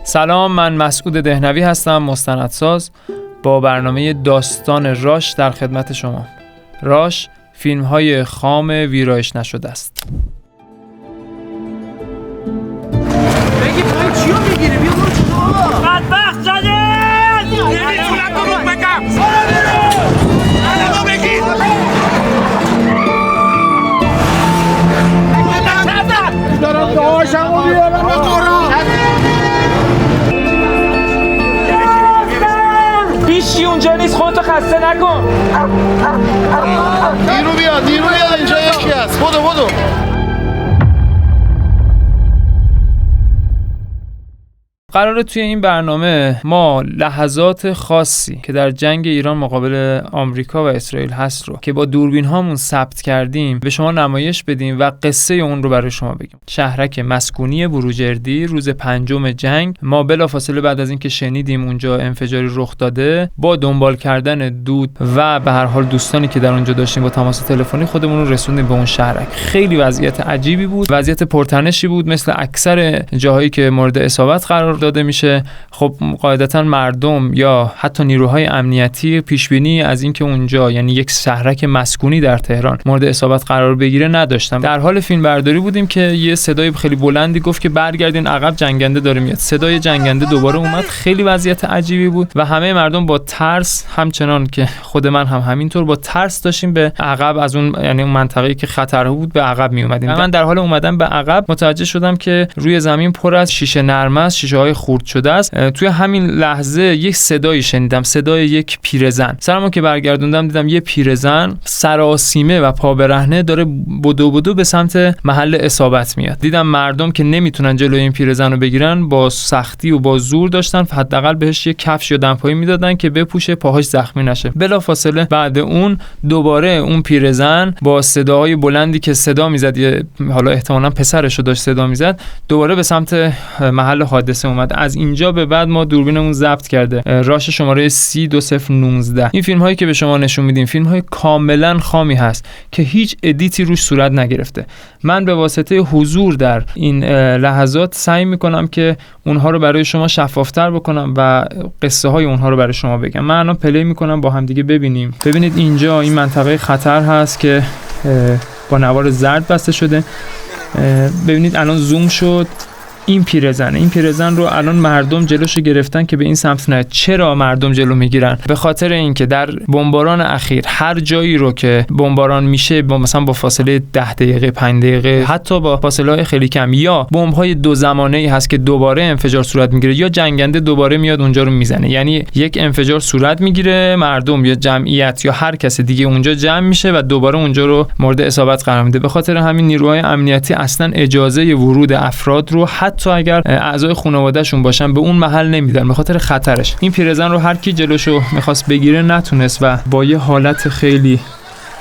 سلام، من مسعود دهنوی هستم، مستندساز با برنامه داستان راش در خدمت شما. راش فیلم‌های خام ویرایش نشده است. بگی پای چیو میگیری؟ بیا برو چطور بدبخت زده! نمیتونم دروغ بگم! الانو بگید! دارم دعاشمو بیارم به قرآن! هیچی اونجا نیست، خودتو خسته نکن. نیرو بیاد اینجا یکی هست. بدو قراره توی این برنامه ما لحظات خاصی که در جنگ ایران مقابل آمریکا و اسرائیل هست رو که با دوربین هامون ثبت کردیم به شما نمایش بدیم و قصه اون رو برای شما بگیم. شهرک مسکونی بروجردی روز 5 جنگ، ما بلافاصله بعد از اینکه شنیدیم اونجا انفجاری رخ داده، با دنبال کردن دود و به هر حال دوستانی که در اونجا داشتیم با تماس تلفنی خودمون رو رسوندیم به اون شهرک. خیلی وضعیت عجیبی بود، وضعیت پرتنشی بود، مثل اکثر جاهایی که مورد اصابت قرار داده میشه. خب قاعدتا مردم یا حتی نیروهای امنیتی پیش بینی از اینکه اونجا، یعنی یک شهرک مسکونی در تهران، مورد اصابت قرار بگیره نداشتن. در حال فیلم برداری بودیم که یه صدای خیلی بلندی گفت که برگردین عقب، جنگنده داره میاد. صدای جنگنده دوباره اومد. خیلی وضعیت عجیبی بود و همه مردم با ترس، همچنان که خود من هم همینطور با ترس داشتیم به عقب از اون، یعنی اون منطقه‌ای که خطر بود، به عقب می اومدیم. من در حال اومدن به عقب متوجه شدم که روی زمین پر از شیشه نرم است، شیشه‌های خورد شده است. توی همین لحظه یک صدایی شنیدم، صدای یک پیرزن. سرمو که برگردوندم دیدم یه پیرزن سراسیمه و پا برهنه داره بدو به سمت محل اصابت میاد. دیدم مردم که نمیتونن جلوی این پیرزن رو بگیرن، با سختی و با زور داشتن حداقل بهش یه کفش یا دمپایی میدادن که بپوشه، پاهاش زخمی نشه. بلافاصله بعد اون دوباره اون پیرزن با صداهای بلندی که صدا میزد، حالا احتمالاً پسرشو داشت صدا میزد، دوباره به سمت محل حادثه اومد. از اینجا به بعد ما دوربینمون ضبط کرده. راش شماره 302019. این فیلم هایی که به شما نشون میدیم فیلم های کاملا خامی هست که هیچ ادیتی روش صورت نگرفته. من به واسطه حضور در این لحظات سعی میکنم که اونها رو برای شما شفافتر بکنم و قصه های اونها رو برای شما بگم. من الان پلی میکنم با هم دیگه ببینیم. ببینید اینجا این منطقه خطر هست که با نوار زرد بسته شده. ببینید الان زوم شد. این پیرزن رو الان مردم جلوشو گرفتن که به این سمت نه. چرا مردم جلو میگیرن؟ به خاطر اینکه در بمباران اخیر هر جایی رو که بمباران میشه، مثلا با فاصله 10 دقیقه 5 دقیقه، حتی با فاصله های کم، یا بمب‌های دو زمانه‌ای هست که دوباره انفجار صورت میگیره، یا جنگنده دوباره میاد اونجا رو میزنه. یعنی یک انفجار صورت میگیره، مردم یا جمعیت یا هر کس دیگه اونجا جمع میشه و دوباره اونجا رو مورد اصابت قرار میده. به خاطر همین نیروهای امنیتی اصلا اجازه ورود افراد رو حتی اگر اعضای خانواده‌شون باشن به اون محل نمیدن، به خاطر خطرش. این پیرزن رو هر کی جلوشو میخواست بگیره نتونست و با یه حالت خیلی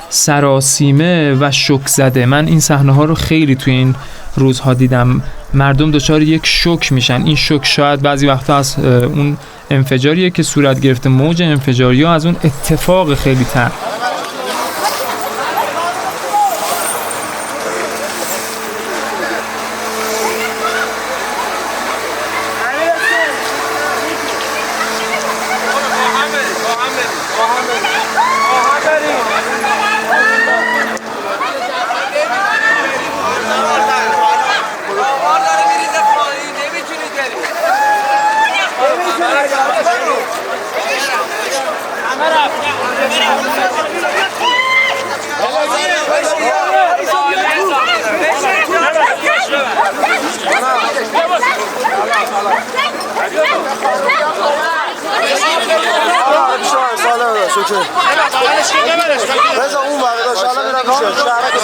سراسیمه و شوک زده. من این صحنه ها رو خیلی توی این روزها دیدم. مردم دچار یک شوک میشن. این شوک شاید بعضی وقتا از اون انفجاریه که صورت گرفته، موج انفجاری، یا از اون اتفاق خیلی تر. بذار اون برداشت الان میرم میشه شهرک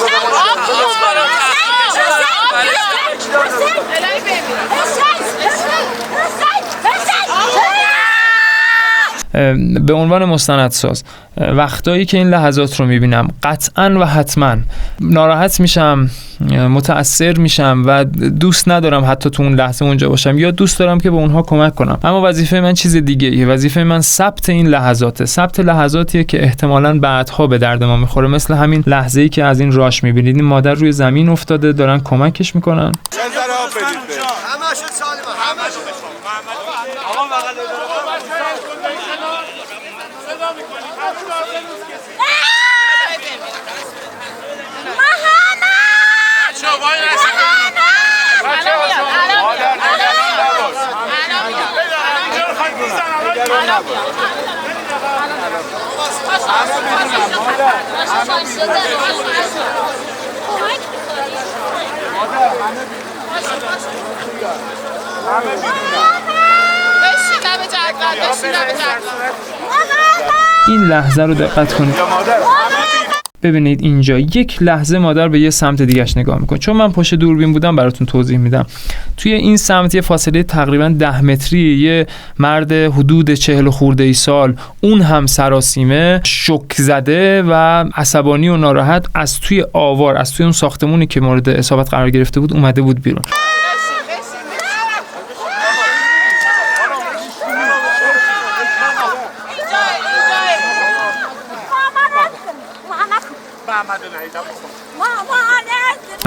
به عنوان مستندساز وقتایی که این لحظات رو میبینم قطعاً و حتماً ناراحت میشم، متأثر میشم و دوست ندارم حتی تو اون لحظه اونجا باشم، یا دوست دارم که به اونها کمک کنم. اما وظیفه من چیز دیگه ایه. وظیفه من ثبت این لحظاته. ثبت لحظاتیه که احتمالاً بعدها به درد ما میخوره، مثل همین لحظه‌ای که از این راش میبینید. این مادر روی زمین افتاده، دارن کمکش میکنن. این لحظه رو دقت کنید. ببینید اینجا یک لحظه مادر به یه سمت دیگهش نگاه میکنه. چون من پشت دوربین بودم براتون توضیح میدم. توی این سمت یه فاصله تقریبا 10 متری یه مرد حدود 40 خورده ای سال، اون هم سراسیمه، شوک زده و عصبانی و ناراحت، از توی آوار، از توی اون ساختمونی که مورد اصابت قرار گرفته بود اومده بود بیرون.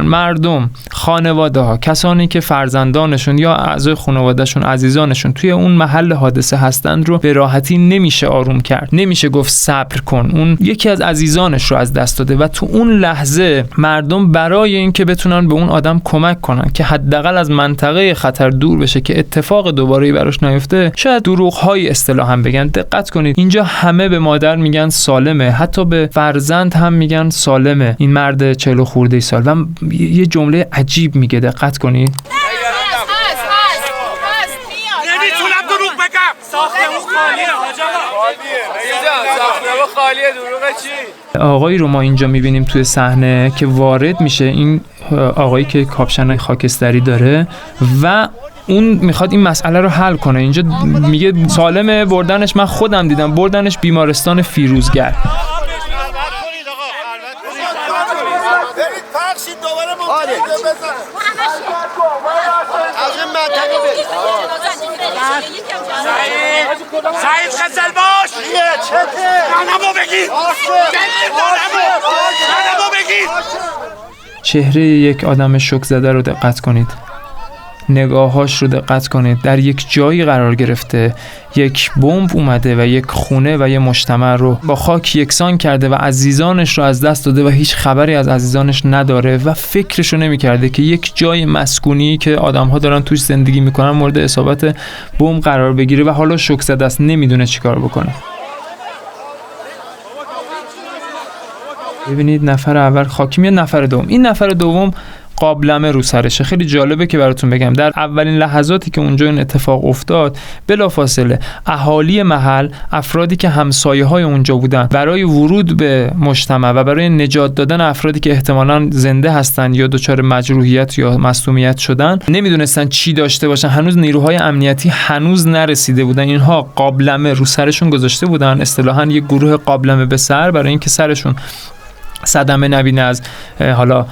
مردم، خانواده ها، کسانی که فرزندانشون یا اعضای خانوادهشون، عزیزانشون توی اون محل حادثه هستند رو به راحتی نمیشه آروم کرد. نمیشه گفت صبر کن. اون یکی از عزیزانش رو از دست داده و تو اون لحظه مردم برای اینکه بتونن به اون آدم کمک کنن که حداقل از منطقه خطر دور بشه که اتفاق دوباره براش نیفته، شاید دروغ‌های اصطلاحاً بگن. دقت کنید اینجا همه به مادر میگن سالمه، حتی به فرزند هم میگن سالمه. این مرد 40 خورده سال و یه جمله عجیب میگه، دقت کنید. نمیتونم دروغ بگم. ساختمون خالیه حاج آقا. ساختمون خالیه، دروغ چی؟ آقایی رو ما اینجا میبینیم توی صحنه که وارد میشه، این آقایی که کاپشن خاکستری داره و اون میخواد این مسئله رو حل کنه. اینجا میگه سالمه، بردنش، من خودم دیدم، بردنش بیمارستان فیروزگر. بخشید دوباره ممکنه بزن از این منطقه برید. سعید خزل باش. منمو بگیر. منمو بگیر. چهره یک آدم شوک زده رو دقت کنید. نگاهاش رو دقت کنید. در یک جایی قرار گرفته، یک بمب اومده و یک خونه و یک مجتمع رو با خاک یکسان کرده و عزیزانش رو از دست داده و هیچ خبری از عزیزانش نداره و فکرش رو نمی‌کرده که یک جای مسکونی که آدم‌ها دارن توش زندگی میکنن مورد اصابت بمب قرار بگیره و حالا شوک زده است، نمیدونه چیکار بکنه. ببینید نفر اول خاکی میاد، نفر دوم، این نفر دوم قابلمه رو سرشه. خیلی جالبه که براتون بگم در اولین لحظاتی که اونجا این اتفاق افتاد، بلافاصله اهالی محل، افرادی که همسایه‌های اونجا بودن، برای ورود به مجتمع و برای نجات دادن افرادی که احتمالاً زنده هستن یا دچار مجروحیت یا مصدومیت شدن، نمیدونستن چی داشته باشن. هنوز نیروهای امنیتی هنوز نرسیده بودن. اینها قابلمه رو سرشون گذاشته بودن، اصطلاحاً یک گروه قابلمه به سر، برای اینکه سرشون صدمه نبینه از حالا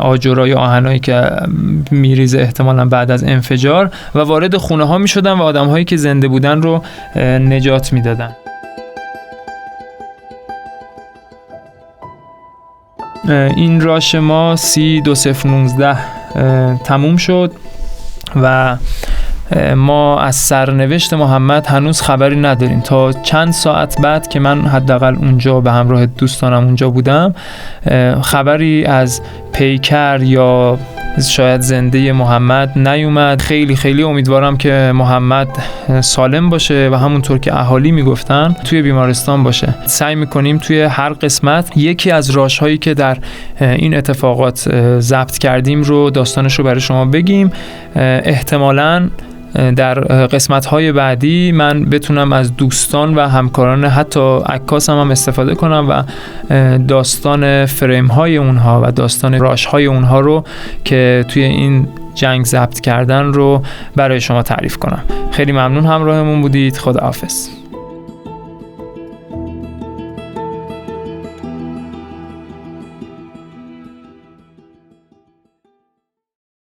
آجرای آهنایی که میریزه احتمالاً بعد از انفجار، و وارد خونه ها می شدن و آدم هایی که زنده بودن رو نجات می دادن. این راش ما 30-2019 تموم شد و ما از سرنوشت محمد هنوز خبری نداریم. تا چند ساعت بعد که من حداقل اونجا به همراه دوستانم اونجا بودم، خبری از پیکر یا شاید زنده محمد نیومد. خیلی خیلی امیدوارم که محمد سالم باشه و همونطور که اهالی میگفتن توی بیمارستان باشه. سعی میکنیم توی هر قسمت یکی از راش‌هایی که در این اتفاقات ضبط کردیم رو، داستانش رو برای شما بگیم. احتمالاً در قسمت‌های بعدی من بتونم از دوستان و همکاران حتی عکاس هم استفاده کنم و داستان فریم‌های اونها و داستان راش‌های اونها رو که توی این جنگ ضبط کردن رو برای شما تعریف کنم. خیلی ممنون همراهمون بودید. خداحافظ.